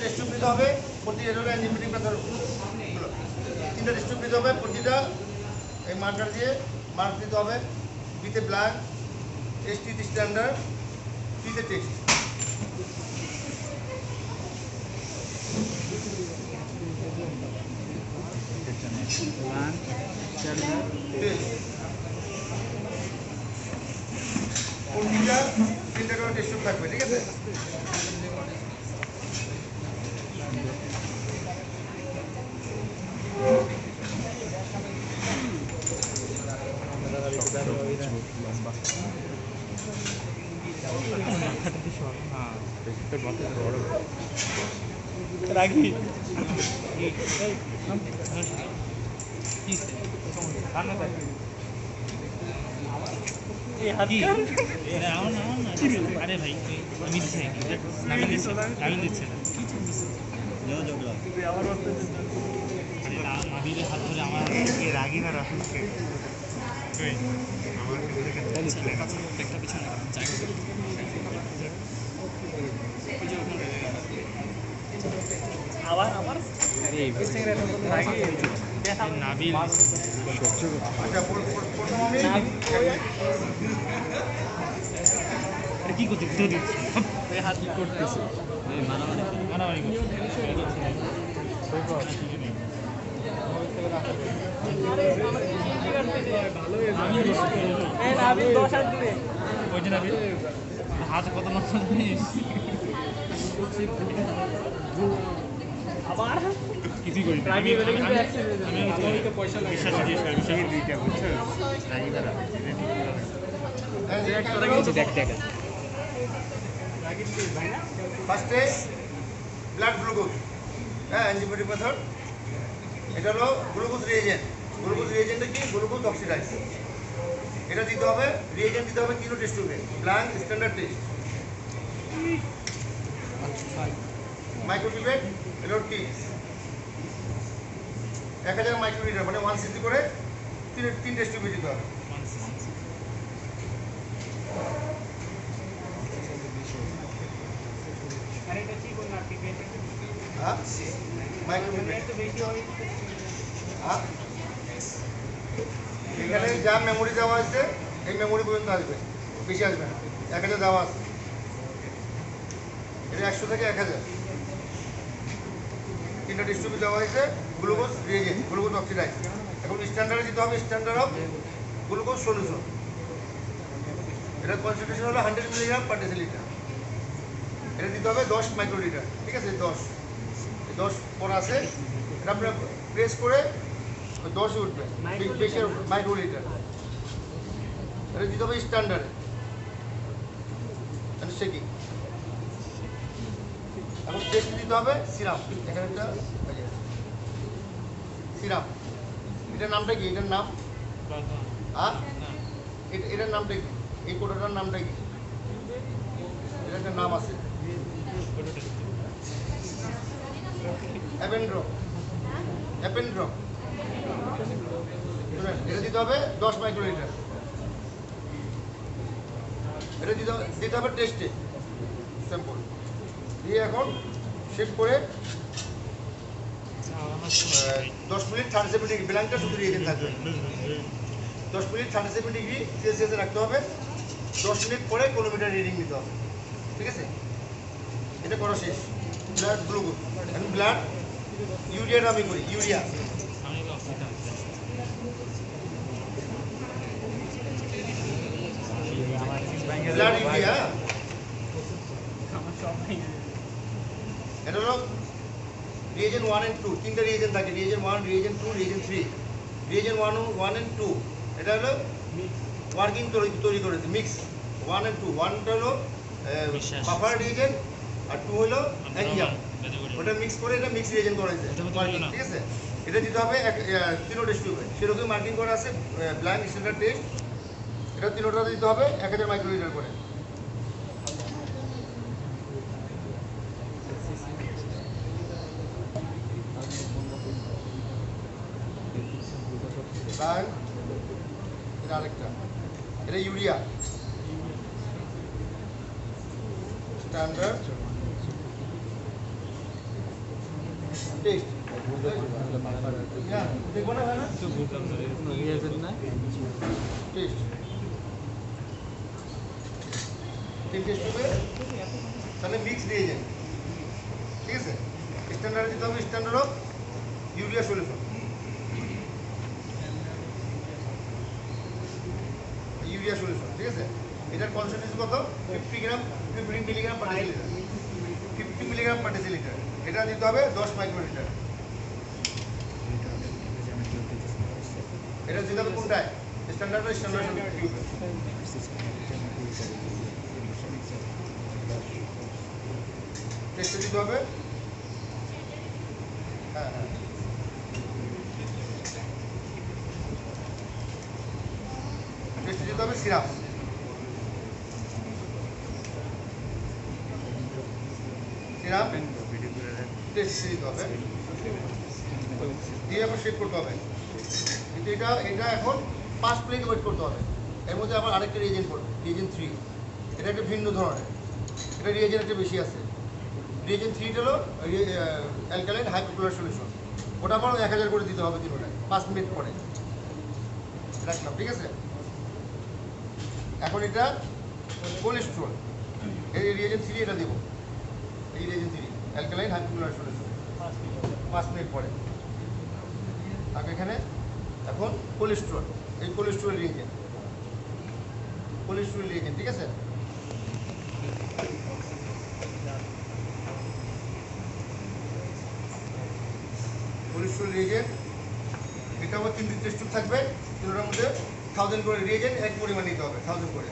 Test tube নিতে হবে, প্রতি এরোর অ্যান্টিবায়োটিক ব্যথার তিনটা টেস্ট টিউব নিতে হবে, প্রতিটা এই মার্কার দিয়ে মার্ক দিতে হবে। বিতে ব্ল্যাক, টেস্ট স্ট্যান্ডার্ড, ফ্রিতে টেস্ট। প্রতিটা তিনটা করে টেস্ট টিউব থাকবে, ঠিক আছে? রাখি আরে ভাই আমি দিচ্ছে নাবিলের হাত ধরে আমার রাগি না রাহুলকে একটা পিছনে আবার আবার নাবিল কি করতে হাত করতেছে মারামারি হাত কত নষ্ট জিনিস আবার কিছুই করি আমি পয়সা বিশ্বাস দুইটা বুঝছো ফার্স্টে ব্লাড গ্লুকোজ, হ্যাঁ, অ্যান্টিবায়োটিক মেথড। এটা হলো গ্লুকোজ রিয়েজেন্ট। গ্লুকোজ রিয়েজেন্টটা কি? Glucose oxidise. এটা দিতে হবে, রিয়েজেন্ট দিতে হবে 3 টেস্ট টিউবে, ব্ল্যাঙ্ক স্ট্যান্ডার্ড টেস্ট। মাইক্রোপিপেট, এটা কি 1000 মাইক্রোলিটার, মানে 1 cc করে 3 টেস্ট টিউবে দিতে হবে। এখানে যা মেমোরি দেওয়া আছে এই মেমোরি পর্যন্ত আসবে, বেশি আসবে না। 1000 দেওয়া আছে, এটা 100 থেকে 1000। 3টা টেস্ট দেওয়া হয়েছে, গ্লুকোজ রিয়েজেন্ট, গ্লুকোজ অক্সিডাইজ। এখন স্ট্যান্ডার্ডে দিতে হবে স্ট্যান্ডার্ড অফ গ্লুকোজ সলিউশন। এটা কনসেন্ট্রেশন হলো 100 মিলিগ্রাম পার ডেসিলিটার। এটা দিতে হবে 10 মাইক্রোলিটার, ঠিক আছে? 10 পড়া আছে, এটা আপনার প্রেস করে 10 উঠবে, বেশি মাইক্রোলিটার। এটা দিতে হবে স্ট্যান্ডার্ডে, শেকিং। এখন টেস্ট দিতে হবে সিরাম। এখানে একটা সিরাম, এটার নামটা কি? এটার নাম এটার নামটা কি? এই কোটাটার নামটা কি? এটার একটা নাম আছে, অ্যাপেন্ড্রম। এটা দিতে হবে 10 মাইক্রোলিটার। এটা দিতে হবে টেস্টে স্যাম্পল দিয়ে। এখন শেক করে 10 মিনিট 37 ডিগ্রি, ব্ল্যাঙ্কটা শুধু রিয়েজেন্ট থাকবে। 10 মিনিট 37 ডিগ্রি সেলসিয়াসে রাখতে হবে। 10 মিনিট পরে কিলোমিটার রিডিং নিতে হবে, ঠিক আছে? এটা করা শেষ। ব্লাড গ্লুকোজ, এখন ব্লাড ইউরিয়াটা আমি করি। ইউরিয়া ব্লাড ইউরিয়া, এটা হলো রিয়েজেন্ট 1 and 2। 3টা রিয়েজেন্ট থাকে, reagent 1, reagent 2, reagent 3। Reagent 1 and 2 এটা হলো ওয়ার্কিং তৈরি করেছে, মিক্স 1 and 2। 1টা হলো বাফার রিয়েজেন্ট আর 2 হলো অ্যাঞ্জিয়াম। ওটা মিক্স করে এটা মিক্স রিয়েজেন্ট করেছে, ঠিক আছে? এটা দিতে হবে 3 টেস্ট টিউবে, সেরকম মার্কিং করা আছে, ব্ল্যাঙ্ক স্ট্যান্ডার্ড টেস্ট। এটা 3টা দিতে হবে 1000 মাইক্রোলিটার করে। এটা আরেকটা, এটা ইউরিয়া স্ট্যান্ডার্ড টেস্ট দেখবো না ভাই না টেস্ট টেস্ট হবে তাহলে মিক্স রিয়েজেন্ট ঠিক আছে স্ট্যান্ডার্ড দিতে হবে standard of urea solution urea solution ঠিক আছে এটার কনসেন্ট্রেশন কত 50 গ্রাম 50 milligram per decilitre 50 milligram per decilitre এটা দিতে হবে 10 মাইক্রোলিটার এটা দিতে হবে কোনটায় স্ট্যান্ডার্ড বা স্ট্যান্ডার্ড টিউবে টেস্টে দিতে হবে হ্যাঁ হ্যাঁ টেস্টে দিতে হবে সিরাপ সিরাপ টেস্টে দিতে হবে দিয়ে আবার শেক করতে হবে কিন্তু এটা এখন 5 মিনিট ওয়েট করতে হবে এর মধ্যে আবার আরেকটা রিয়েজেন্ট পড়বে রিয়েজেন্ট 3 এটা একটা ভিন্ন ধরনের এটা রিয়েজেন্ট একটা বেশি আছে রিয়েজেন্ট 3 হলো অ্যালকালাইন হাইড্রোক্লোরাইড সলিউশন ওটা আবার 1000 করে দিতে হবে তিনটায় 5 মিনিট পরে রাখলাম ঠিক আছে এখন এটা কোলেস্টেরল এই রিয়েজেন্ট 3 এটা দেব এই reagent 3 alkaline hydrochloride solution 5 minute পরে আর এখানে এখন কোলেস্টেরল এই কোলেস্টেরল রিয়েজেন্ট ঠিক আছে কোলেস্টেরল রিয়েজেন্ট এটা আবার 3 টেস্ট টিউব থাকবে তিনটার মধ্যে 1000 করে রিয়েজেন্ট এক পরিমাণ নিতে হবে 1000 করে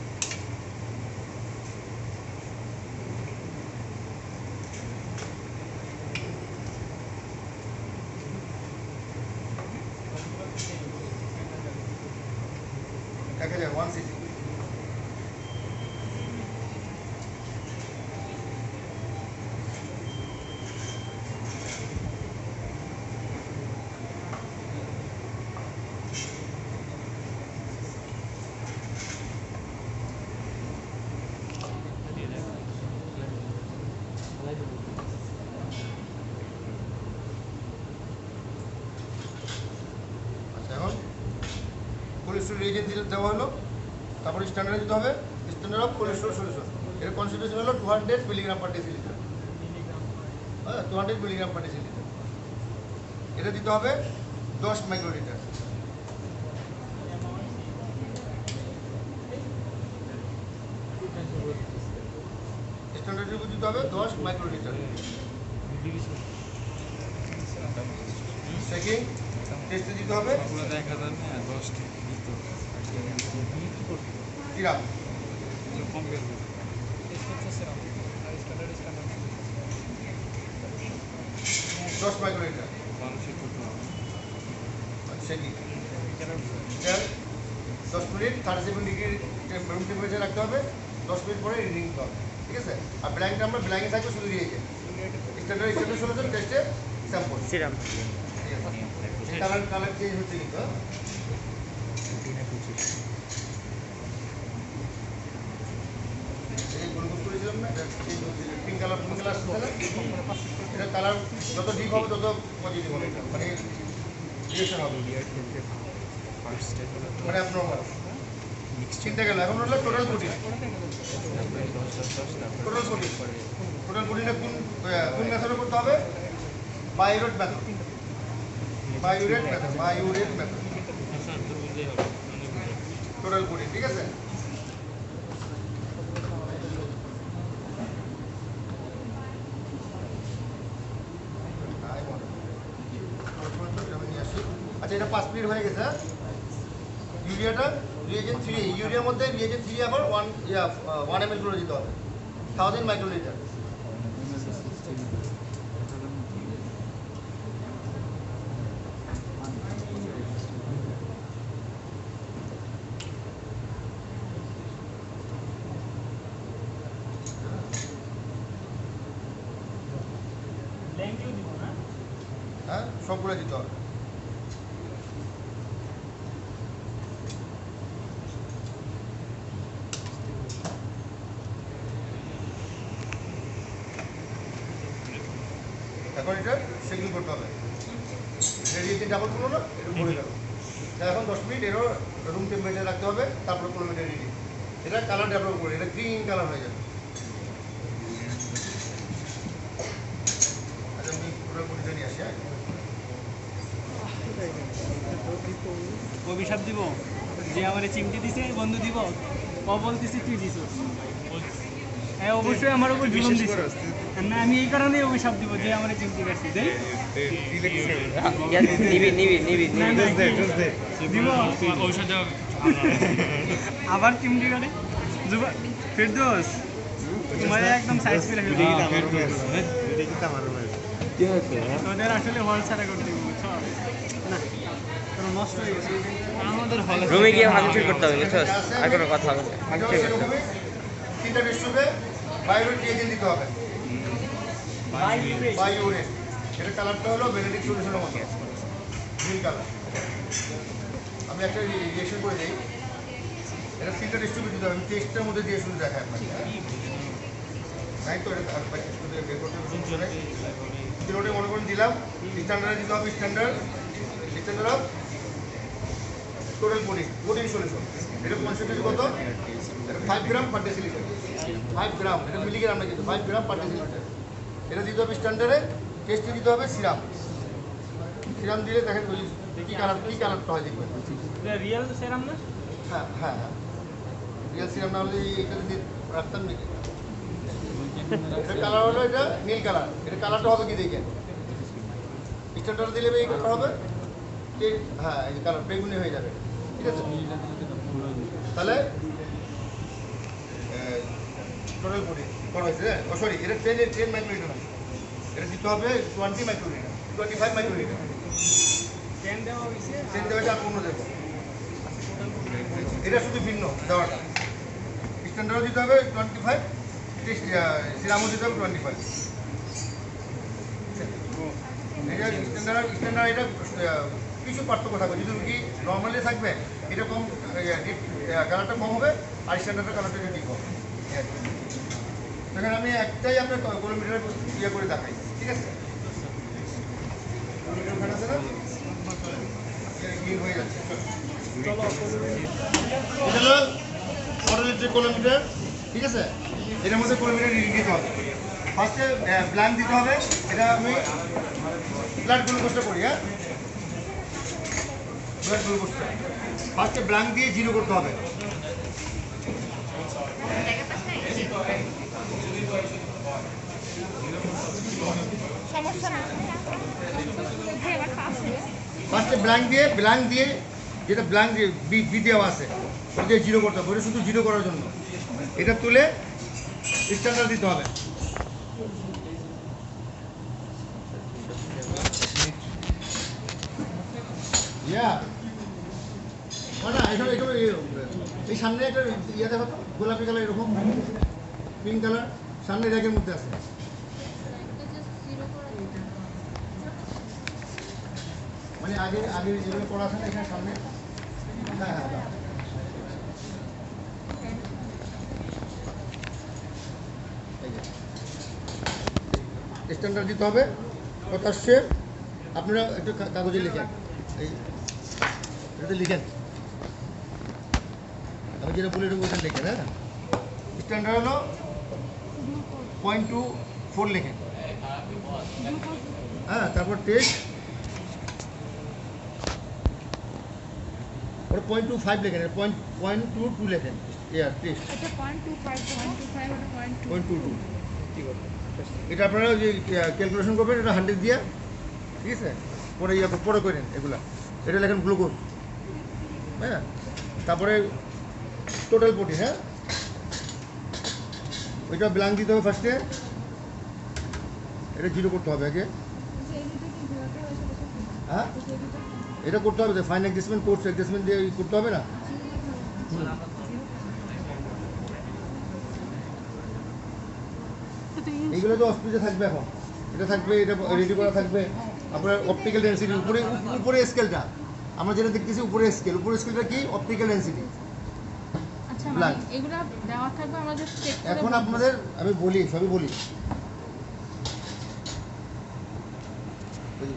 দেখা যায় 1 সিসি কোলেস্টেরল রিয়েজেন্ট দেওয়া হলো তারপরে স্ট্যান্ডার্ড দিতে হবে স্ট্যান্ডার্ড অফ কোলেস্টেরল সলিউশন এর কনসেন্ট্রেশন হলো 200 মিলিগ্রাম পার ডেসিলিটার হ্যাঁ 200 মিলিগ্রাম পার ডেসিলিটার এটা দিতে হবে 10 মাইক্রোলিটার স্ট্যান্ডার্ড দিতে হবে 10 মাইক্রোলিটার সেকেন্ড টেস্টে দিতে হবে 10 সিরাপ দশ microlitre second 10 minute 37 degree room temperature রাখতে হবে 10 মিনিট পরে রিডিং দিতে হবে ঠিক আছে আর ব্ল্যাঙ্কটা আমরা ব্ল্যাঙ্কে থাকবে শুধু দিয়েছে স্ট্যান্ডার্ড সলিউশন টেস্টে স্যাম্পল সিরাপ কালার চেঞ্জ হচ্ছে কিন্তু পিঙ্ক কালার এটা কালার যত ডিপ হবে তত পজিটিভ হবে মানে রিয়েকশন হবে মানে আপনার চিন্তা গেল এখন হলো টোটাল প্রোটিন প্রোটিনটা কোন মেথডে করতে হবে বায়োরেট মেথড টোটাল প্রোটিন ঠিক আছে আচ্ছা এটা 5 মিনিট হয়ে গেছে ইউরিয়াটা রিয়েজেন্ট 3 ইউরিয়ার মধ্যে রিয়েজেন্ট 3 আবার 1 ml করে দিতে হবে 1000 মাইক্রোলিটার হ্যাঁ সবগুলো দিতে হবে এখন এটা সেকিং করতে হবে। রেডিয়েশন ডাবল করলো না, এটা পড়ে গেল। তা এখন 10 মিনিট এরও রুম টেম্পারেচার রাখতে হবে, তারপরে কোলোমিটার রেডি। এটা কালার ডেভেলপ করে, এটা গ্রিন কালার হয়ে যাবে। আচ্ছা আমি পুরো পরিচয় নিয়ে আসি। হ্যাঁ অভিশাপ দিব যে আমার চিমটি দিছে বন্ধু দিব বলতেছি তুই দিছ হ্যাঁ অবশ্যই আমার উপর জুলুম দিছে না আমি এই কারণে অভিশাপ দিব যে আমার চিমটি কাটছি দেই নিবি দিব ঔষধ দেওয়া আবার চিমটি কাটে ফেরদৌস তোমার একদম সাইজ করে ফেলবে কি হয়েছে তোদের আসলে হল ছাড়া করতে দিব না নষ্ট হয়ে গেছে আমাদের হলে রুমে গিয়ে ভাঙচুর করতে হবে বুঝছো আর কোনো কথা হবে না ভাঙচুর করতে হবে তিনটা ডিস্ট্রিক্টে বায়োরেট রিয়েজেন্ট দিতে হবে। বায়োরেট এটা কালারটা হলো বেনেডিক্ট সলিউশনের মতো নীল কালার। আমি একটা রিয়েকশন করে দিই। এটা তিনটা ডিস্ট্রিক্টে দিতে হবে। আমি টেস্টের মধ্যে দিয়ে শুরু দেখাই আপনাকে। তাই তো এটা বের করতে শুরু কিলোটে মনে করে দিলাম। স্ট্যান্ডার্ডে দিতে হবে standard of total protein solution. এটা কনসেন্ট্রেট কত? এটা 5 গ্রাম পার ডেসিলিটার। 5 গ্রাম, এটা মিলিগ্রাম না কিন্তু 5 গ্রাম পার ডেসিলিটার। এটা দিতে হবে স্ট্যান্ডার্ডে। টেস্টে দিতে হবে সিরাম। সিরাম দিলে দেখেন ওই কী কালারটা হয় দেখবেন। রিয়েল সেরাম না? হ্যাঁ হ্যাঁ হ্যাঁ রিয়েল সিরাম না হলে এটা যদি রাখতাম নাকি। এটা কালার হলো এটা নীল কালার। এটা কালারটা হবে কি দেখেন। স্ট্যান্ডার্ড দিলে এই কালার হবে। হ্যাঁ এই কালার বেগুনি হয়ে যাবে। ঠিক আছে তাহলে টোটাল বডি করা হয়েছে। সরি এটা 10 মাইক্রোলিটার না, এটা দিতে হবে 20 মাইক্রোলিটার 25 মাইক্রোলিটার। 10 দেওয়া হয়েছে 10 দেওয়া আর পূর্ণ দেবো। এটা শুধু ভিন্ন দেওয়াটা। স্ট্যান্ডার্ডও দিতে হবে 25, সিরামও দিতে হবে 25। এটা স্ট্যান্ডার্ড এটা কিছু পার্থক্য থাকবে। যদি কি নর্মালি থাকবে এটা কম কালারটা কম হবে আর স্ট্যান্ডার্ডের কালারটা একটু ঠিক হবে। সেখানে আমি একটাই আপনার কিলোমিটার ইয়ে করে দেখাই। ঠিক আছে হয়ে যাচ্ছে। এটা হলো 4 লিটার কিলোমিটার। ঠিক আছে এটার মধ্যে কিলোমিটার রিডিং দিতে হবে। ফার্স্টে ব্ল্যাঙ্ক দিতে হবে। এটা আমি ব্লাড গ্লুকোজটা করি। হ্যাঁ ব্লাড গ্লুকোজটা ফার্স্টে ব্ল্যাঙ্ক দিয়ে 0 করতে হবে। ফার্স্টে ব্ল্যাঙ্ক দিয়ে যেটা ব্ল্যাঙ্ক বি দেওয়া আছে ওটা দিয়ে 0 করতে হবে। ওটা শুধু 0 করার জন্য। এটা তুলে স্ট্যান্ডার্ড দিতে হবে। এই সামনে একটা ইয়ে দেখো তো গোলাপি কালার এরকম পিঙ্ক কালার সামনে র্যাকের মধ্যে আছে। মানে আগে যেগুলো করা আছে না এখানে সামনে। হ্যাঁ হ্যাঁ স্ট্যান্ডার্ড দিতে হবে। কথা আসছে আপনারা একটু কাগজে লিখেন। এই এটাতে লিখেন আমি যেটা বলি এটা ওইটা লিখেন। হ্যাঁ স্ট্যান্ডার্ড হলো 0.24 লিখেন। হ্যাঁ তারপর টেস্ট ওটা 0.25 লেখেন। 0.22 লেখেন। ইয়ার টেস্ট 0.22 এটা আপনারা যে ক্যালকুলেশন করবেন এটা 100 দিয়ে। ঠিক আছে পরে পরে করেন এগুলা। এটা লেখেন গ্লুকোজ। হ্যাঁ তারপরে টোটাল প্রোটিন। হ্যাঁ ওইটা ব্ল্যাঙ্ক দিতে হবে ফার্স্টে। এটা 0 করতে হবে আগে। হ্যাঁ এটা করতে হবে তো ফাইন অ্যাডজাস্টমেন্ট কোর্স অ্যাডজাস্টমেন্ট দিয়ে করতে হবে না। এইগুলো তো অসুবিধা থাকবে। এখন এটা থাকবে, এটা রেডি করা থাকবে। আপনার অপটিক্যাল ডেন্সিটি উপরে স্কেলটা আমরা যেটা দেখতেছি উপরে স্কেলটা কি অপটিক্যাল ডেন্সিটি। এখন আপনাদের আমি বলি সবই বলি।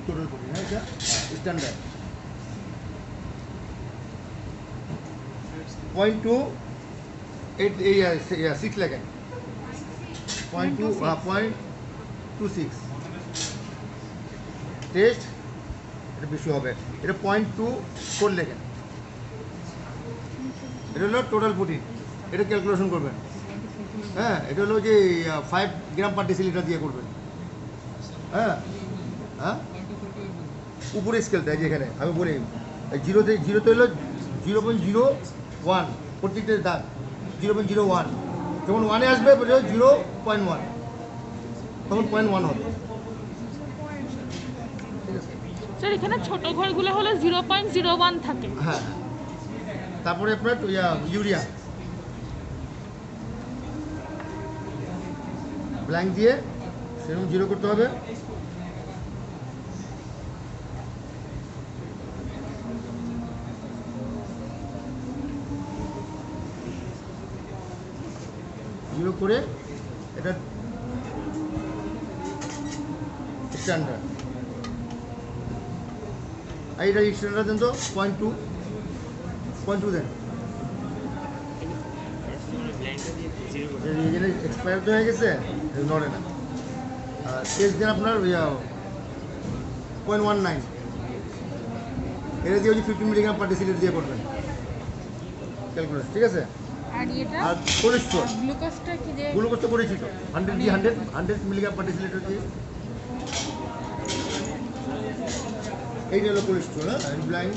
টোটাল পুটিং, হ্যাঁ এটা স্ট্যান্ডার্ড। 0.6 লেখেন, 0.26 টেস্ট, এটা বেশি হবে, এটা 0.24 লেখেন। এটা হলো টোটাল পুটিং, এটা ক্যালকুলেশন করবেন। হ্যাঁ, এটা হলো যে 5 গ্রাম পার ডেসিলিটার দিয়ে করবেন। হ্যাঁ হ্যাঁ, উপরে স্কেলটা এই যে এখানে আমি বলি, জিরোতে হলো 0.01, প্রত্যেকটা দাগ 0.01, যখন 1-এ আসবে 0.1, তখন 0.1 হবে। ঠিক আছে, স্যার এখানে ছোট ঘরগুলো হলো 0.01 থাকে। হ্যাঁ। তারপরে আপনার ইউরিয়া ব্ল্যাঙ্ক দিয়ে সেরকম 0 করতে হবে। জিরো করে এটা স্ট্যান্ডার্ড, আর এটা স্ট্যান্ডার্ড দেন তো 0.2 দেন। এক্সপায়ার তো হয়ে গেছে, নড়ে না। আর টেস্ট দেন আপনার 0.19, এটা দিয়ে 15 মিলিগ্রাম পার ডেসিলিটার দিয়ে করবেন ক্যালকুলেশন। ঠিক আছে, আর এটা আর কোলেস্ট্রল, গ্লুকোজটা কি যে গ্লুকোজটা করেছি তো 100 মিলিগ্রাম পার ডেসিলিটার দিয়ে। এইটা হলো কোলেস্ট্রল। হ্যাঁ, ব্লাইন্ড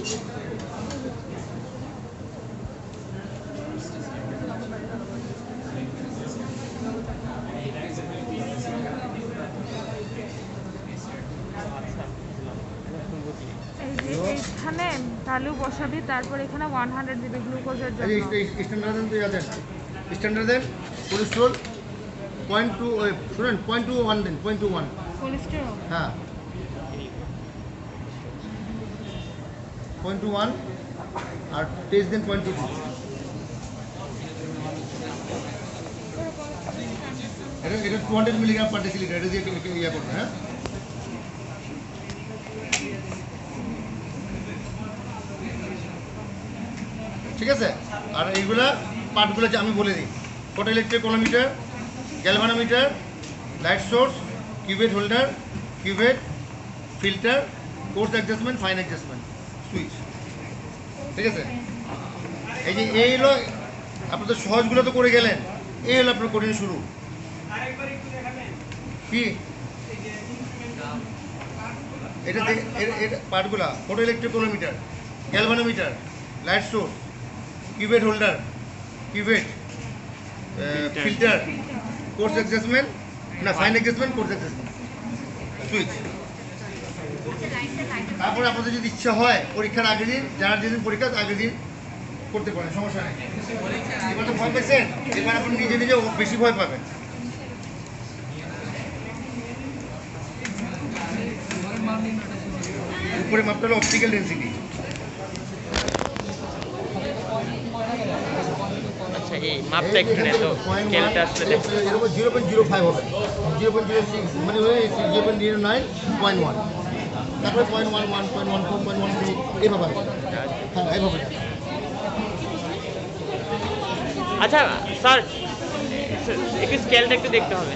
এই যে এখানে ভ্যালু বসাবি, তারপর এখানে 100 দিবি গ্লুকোজের জন্য। স্ট্যান্ডার্ড দেন তো, দেন স্ট্যান্ডার্ড দেন। কোলেস্ট্রল 0.2, শুনেন 0.21 দেন, 0.21। কোলেস্টেরল হ্যাঁ 0.21, আর টেস্ট দেন 0.22। এটা 200 মিলিগ্রাম পার ডেসিলিটার, এটা দিয়ে ইয়ে করবেন। হ্যাঁ, ঠিক আছে। আর এইগুলা পার্টগুলো যে আমি বলে দিই, ফটো ইলেকট্রিকোনোমিটার, galvanometer, light source, cuvette holder, cuvette, filter, coarse adjustment, fine adjustment, switch. ঠিক আছে, এই হলো আপনাদের সহজগুলো তো করে গেলেন, এই হলো আপনার কঠিন শুরু। কি এটা পার্টগুলা, ফটো ইলেকট্রিকোনোমিটার, galvanometer, light source, cuvette holder, cuvette, filter, coarse adjustment, না fine adjustment, coarse adjustment, switch. তারপরে আপনাদের যদি ইচ্ছা হয় পরীক্ষার আগের দিন, যারা যেদিন পরীক্ষা আগের দিন করতে পারেন, সমস্যা নেই। এবার তো ভয় পেয়েছেন, এবার আপনি নিজে নিজে বেশি ভয় পাবেন। উপরে মাপটা হলো অপটিক্যাল ডেন্সিটি। আচ্ছা, এই মাপটা একটু নেই তো, স্কেলটা আসলে দেখো। এরকম 0.05 হবে, 0.06 মানে 0.09.1, তারপরে 0.11, 0.12, 0.13 এইভাবে হবে। হ্যাঁ, এইভাবে। আচ্ছা স্যার, একটু স্কেলটা একটু দেখতে হবে।